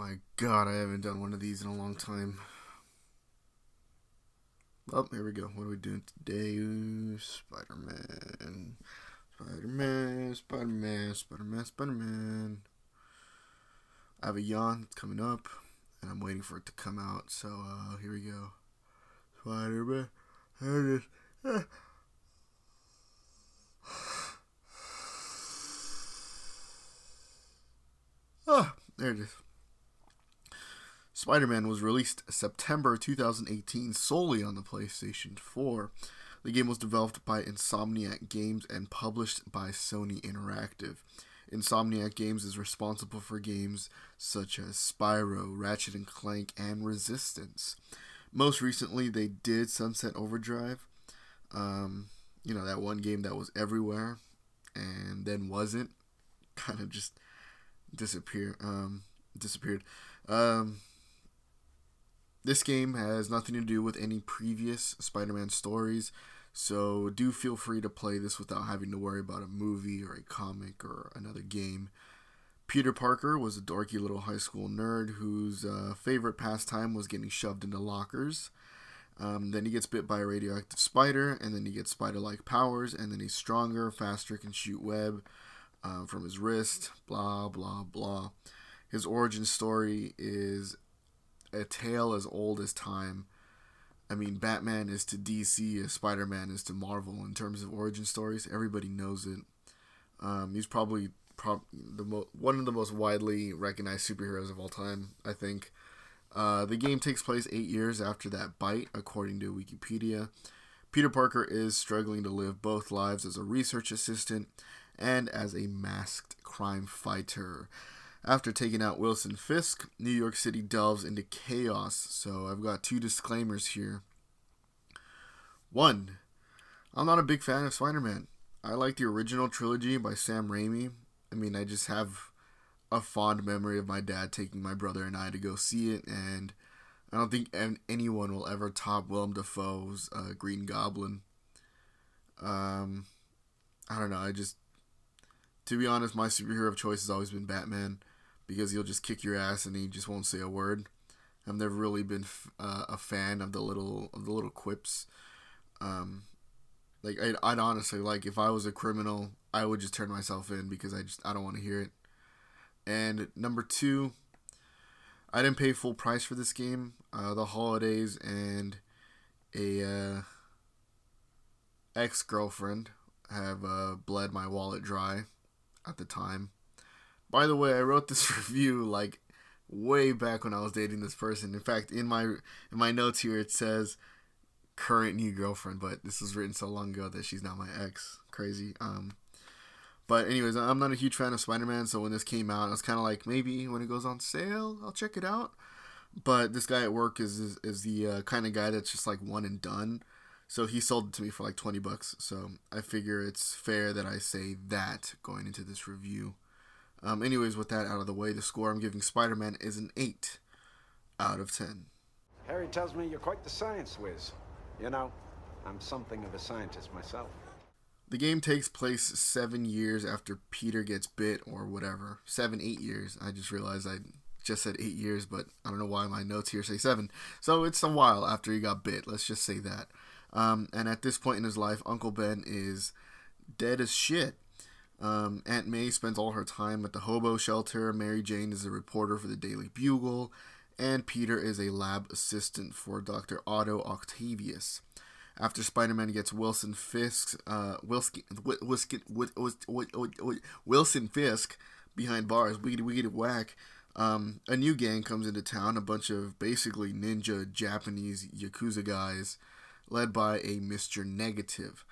my god, I haven't done one of these in a long time. Oh, here we go. What are we doing today? Spider-Man. Spider-Man, Spider-Man, Spider-Man, Spider-Man. I have a yawn that's coming up, and I'm waiting for it to come out, so here we go. Spider-Man. There it is. There it is. Spider-Man was released September 2018 solely on the PlayStation 4. The game was developed by Insomniac Games and published by Sony Interactive. Insomniac Games is responsible for games such as Spyro, Ratchet and Clank, and Resistance. Most recently, they did Sunset Overdrive. That one game that was everywhere and then wasn't. Kind of just disappeared. This game has nothing to do with any previous Spider-Man stories, so do feel free to play this without having to worry about a movie or a comic or another game. Peter Parker was a dorky little high school nerd whose favorite pastime was getting shoved into lockers. Then he gets bit by a radioactive spider, and then he gets spider-like powers, and then he's stronger, faster, can shoot web from his wrist, blah, blah, blah. His origin story is a tale as old as time. I mean, Batman is to DC as Spider-Man is to Marvel in terms of origin stories. Everybody knows it. He's probably one of the most widely recognized superheroes of all time, I think. The game takes place 8 years after that bite, according to Wikipedia. Peter Parker is struggling to live both lives as a research assistant and as a masked crime fighter. After taking out Wilson Fisk, New York City delves into chaos. So I've got two disclaimers here. One, I'm not a big fan of Spider-Man. I like the original trilogy by Sam Raimi. I mean, I just have a fond memory of my dad taking my brother and I to go see it, and I don't think anyone will ever top Willem Dafoe's Green Goblin. I don't know, to be honest, my superhero of choice has always been Batman, because he'll just kick your ass and he just won't say a word. I've never really been a fan of the little quips. I'd honestly, like, if I was a criminal, I would just turn myself in because I don't want to hear it. And number two, I didn't pay full price for this game. The holidays and a ex-girlfriend have bled my wallet dry at the time. By the way, I wrote this review like way back when I was dating this person. In fact, in my notes here it says current new girlfriend, but this was written so long ago that she's now my ex. Crazy. But anyways, I'm not a huge fan of Spider-Man, so when this came out, I was kind of like, maybe when it goes on sale, I'll check it out. But this guy at work is the kind of guy that's just like one and done. So he sold it to me for like $20. So I figure it's fair that I say that going into this review. Anyways, with that out of the way, the score I'm giving Spider-Man is an 8 out of 10. Harry tells me you're quite the science whiz. You know, I'm something of a scientist myself. The game takes place 7 years after Peter gets bit, or whatever. 8 years. I just realized I just said 8 years, but I don't know why my notes here say 7. So it's a while after he got bit. Let's just say that. And at this point in his life, Uncle Ben is dead as shit. Aunt May spends all her time at the hobo shelter. Mary Jane is a reporter for the Daily Bugle. And Peter is a lab assistant for Dr. Otto Octavius. After Spider-Man gets Wilson Fisk behind bars, wiggity whack, a new gang comes into town, a bunch of basically ninja Japanese Yakuza guys, led by a Mr. Negative.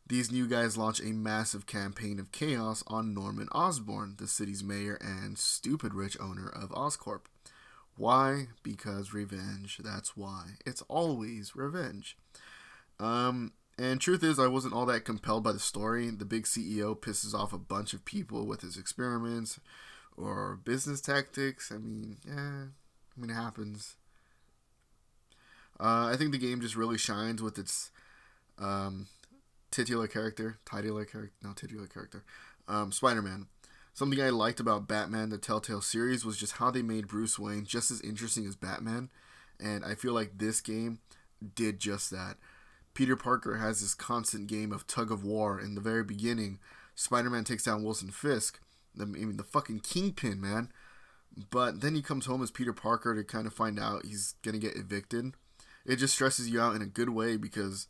These new guys launch a massive campaign of chaos on Norman Osborn, the city's mayor and stupid rich owner of Oscorp. Why? Because revenge. That's why. It's always revenge. And truth is, I wasn't all that compelled by the story. The big CEO pisses off a bunch of people with his experiments or business tactics. It happens. I think the game just really shines with its titular character, Spider-Man. Something I liked about Batman the Telltale series was just how they made Bruce Wayne just as interesting as Batman, and I feel like this game did just that. Peter Parker has this constant game of tug of war. In the very beginning, Spider-Man takes down Wilson Fisk, the fucking kingpin, man. But then he comes home as Peter Parker to kind of find out he's gonna get evicted. It just stresses you out in a good way because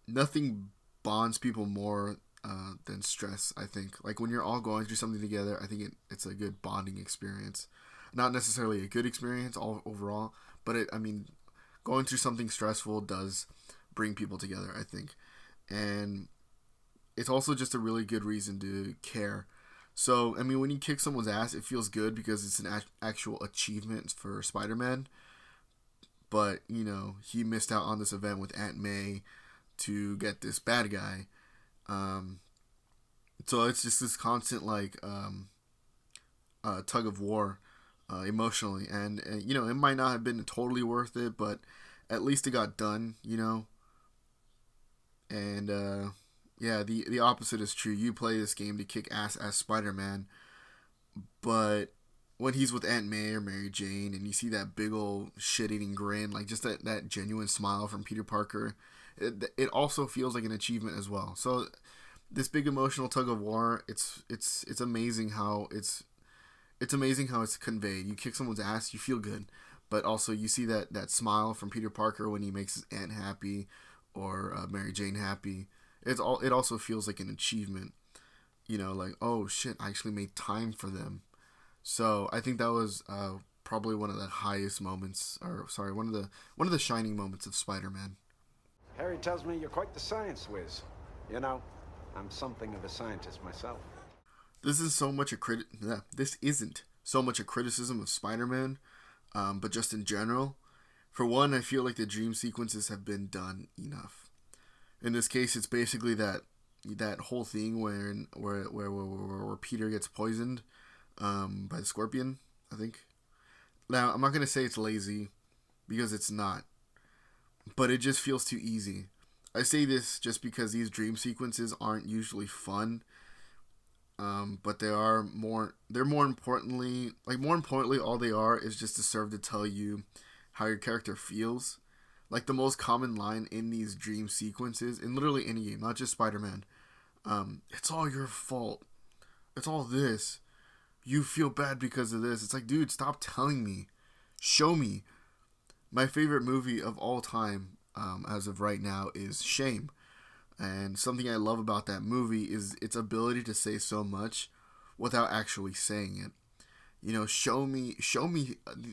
nothing bonds people more than stress. I think like when you're all going through something together, I think it's a good bonding experience. Not necessarily a good experience all overall, but going through something stressful does bring people together, I think, and it's also just a really good reason to care. So when you kick someone's ass, it feels good because it's an actual achievement for Spider-Man. But he missed out on this event with Aunt May to get this bad guy. So it's just this constant tug of war emotionally, and it might not have been totally worth it, but at least it got done. And yeah, the opposite is true. You play this game to kick ass as Spider-Man, but when he's with Aunt May or Mary Jane and you see that big old shit-eating grin, like just that genuine smile from Peter Parker, it also feels like an achievement as well. So this big emotional tug of war, it's amazing how it's amazing how it's conveyed. You kick someone's ass, you feel good, but also you see that smile from Peter Parker when he makes his aunt happy or Mary Jane happy. It also feels like an achievement. Like, oh shit, I actually made time for them. So I think that was probably one of the highest moments, or sorry, one of the shining moments of Spider-Man. Harry tells me you're quite the science whiz. I'm something of a scientist myself. This isn't so much a criticism of Spider-Man, but just in general. For one, I feel like the dream sequences have been done enough. In this case, it's basically that whole thing where Peter gets poisoned by the scorpion, I think. Now, I'm not going to say it's lazy, because it's not. But it just feels too easy. I say this just because these dream sequences aren't usually fun. But they're more importantly, all they are is just to serve to tell you how your character feels. Like the most common line in these dream sequences, in literally any game, not just Spider-Man, it's all your fault. It's all this. You feel bad because of this. It's like, dude, stop telling me. Show me. My favorite movie of all time, as of right now, is Shame. And something I love about that movie is its ability to say so much without actually saying it. Show me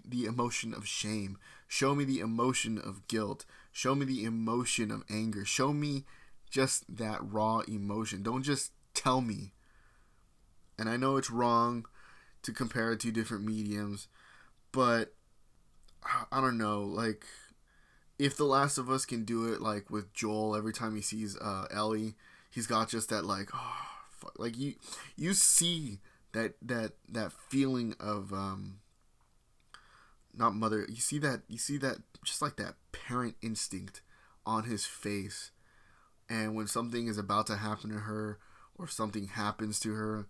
the emotion of shame. Show me the emotion of guilt. Show me the emotion of anger. Show me just that raw emotion. Don't just tell me. And I know it's wrong to compare it to different mediums, but I don't know, like, if The Last of Us can do it, like, with Joel, every time he sees Ellie, he's got just that, like, oh, fuck. Like, you see that feeling of, not mother, you see that, just like that parent instinct on his face, and when something is about to happen to her, or something happens to her,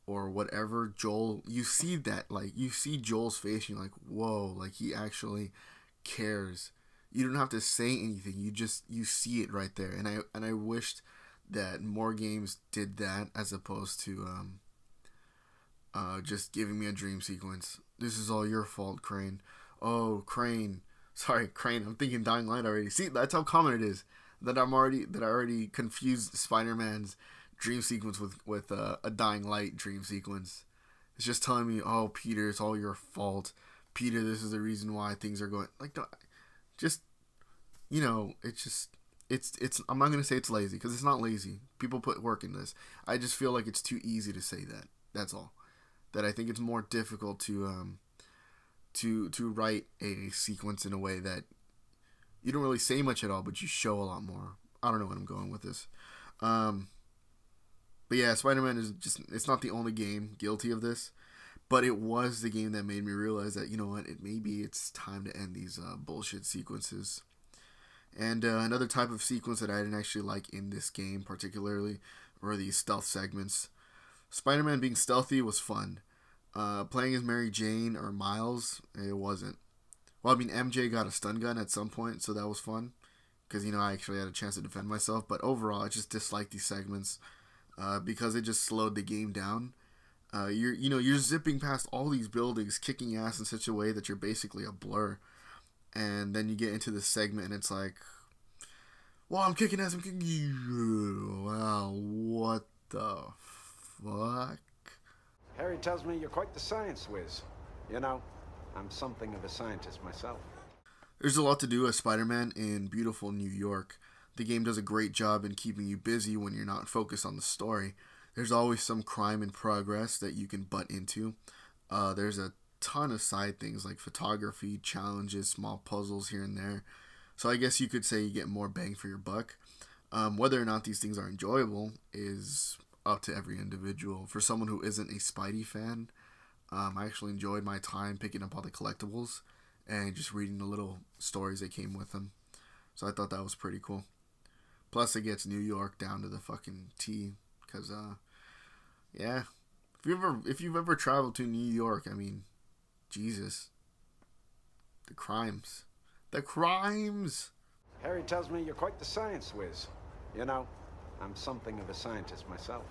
or whatever, Joel, you see that, like, you see Joel's face, and you're like, whoa, like, he actually cares. You don't have to say anything. You see it right there. And I wished that more games did that as opposed to just giving me a dream sequence. This is all your fault, Crane. Oh, Crane. Sorry, Crane. I'm thinking Dying Light already. See, that's how common it is that I already confused Spider-Man's dream sequence with a Dying Light dream sequence. It's just telling me, oh, Peter, it's all your fault. Peter, this is the reason why things are going like. Just, it's I'm not going to say it's lazy, because it's not lazy. People put work in this. I just feel like it's too easy to say that. That's all. That I think it's more difficult to write a sequence in a way that you don't really say much at all, but you show a lot more. I don't know what I'm going with this. But yeah, Spider-Man is it's not the only game guilty of this. But it was the game that made me realize that, maybe it's time to end these bullshit sequences. And another type of sequence that I didn't actually like in this game particularly were these stealth segments. Spider-Man being stealthy was fun. Playing as Mary Jane or Miles, it wasn't. Well, I mean, MJ got a stun gun at some point, so that was fun. Because, I actually had a chance to defend myself. But overall, I just disliked these segments because it just slowed the game down. You're zipping past all these buildings, kicking ass in such a way that you're basically a blur. And then you get into this segment and it's like, well, I'm kicking ass, I'm kicking you. Wow, what the fuck? Harry tells me you're quite the science whiz. I'm something of a scientist myself. There's a lot to do as Spider-Man in beautiful New York. The game does a great job in keeping you busy when you're not focused on the story. There's always some crime in progress that you can butt into. There's a ton of side things like photography, challenges, small puzzles here and there. So I guess you could say you get more bang for your buck. Whether or not these things are enjoyable is up to every individual. For someone who isn't a Spidey fan, I actually enjoyed my time picking up all the collectibles and just reading the little stories that came with them. So I thought that was pretty cool. Plus it gets New York down to the fucking T. Because, yeah. If you've ever traveled to New York, I mean, Jesus. The crimes. The crimes! Harry tells me you're quite the science whiz. I'm something of a scientist myself.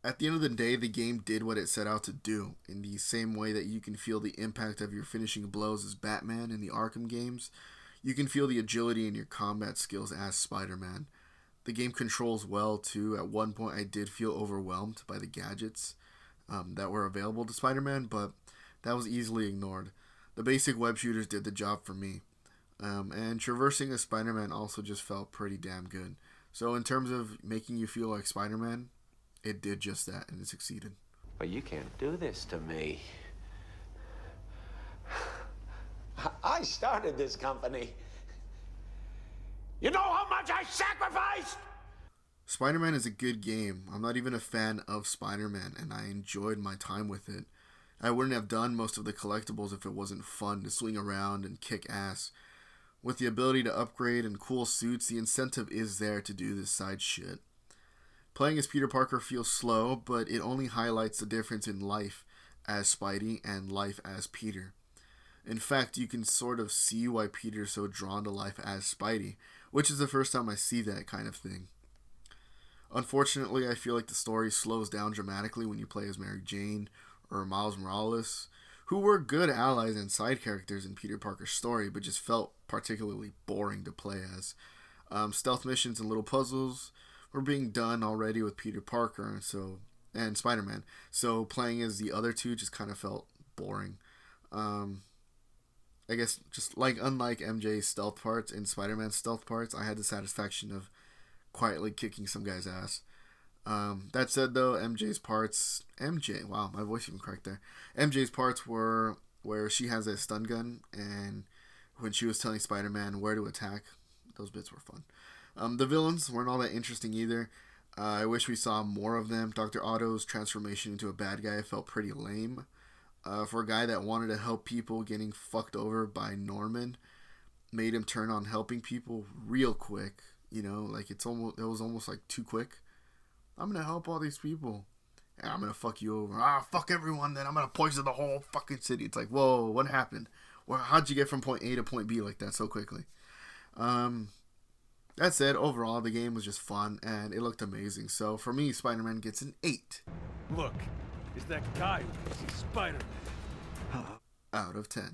At the end of the day, the game did what it set out to do. In the same way that you can feel the impact of your finishing blows as Batman in the Arkham games, you can feel the agility in your combat skills as Spider-Man. The game controls well, too. At one point, I did feel overwhelmed by the gadgets that were available to Spider-Man, but that was easily ignored. The basic web shooters did the job for me. And traversing as Spider-Man also just felt pretty damn good. So in terms of making you feel like Spider-Man, it did just that, and it succeeded. But you can't do this to me. I started this company. You know how much I sacrificed? Spider-Man is a good game. I'm not even a fan of Spider-Man, and I enjoyed my time with it. I wouldn't have done most of the collectibles if it wasn't fun to swing around and kick ass. With the ability to upgrade and cool suits, the incentive is there to do this side shit. Playing as Peter Parker feels slow, but it only highlights the difference in life as Spidey and life as Peter. In fact, you can sort of see why Peter's so drawn to life as Spidey, which is the first time I see that kind of thing. Unfortunately, I feel like the story slows down dramatically when you play as Mary Jane or Miles Morales, who were good allies and side characters in Peter Parker's story, but just felt particularly boring to play as. Stealth missions and little puzzles were being done already with Peter Parker and Spider-Man, so playing as the other two just kind of felt boring. I guess just unlike MJ's stealth parts and Spider-Man's stealth parts, I had the satisfaction of quietly kicking some guy's ass. That said, though, wow, my voice even cracked there. MJ's parts were where she has a stun gun, and when she was telling Spider-Man where to attack, those bits were fun. The villains weren't all that interesting either. I wish we saw more of them. Dr. Otto's transformation into a bad guy felt pretty lame. For a guy that wanted to help people, getting fucked over by Norman made him turn on helping people real quick. It was almost like too quick. I'm gonna help all these people, and I'm gonna fuck you over. Fuck everyone. Then I'm gonna poison the whole fucking city. It's like, whoa, what happened? Well, how'd you get from point A to point B like that so quickly? That said, overall, the game was just fun, and it looked amazing. So, for me, Spider-Man gets an 8. Look, it's that guy who thinks he's Spider-Man. Out of 10.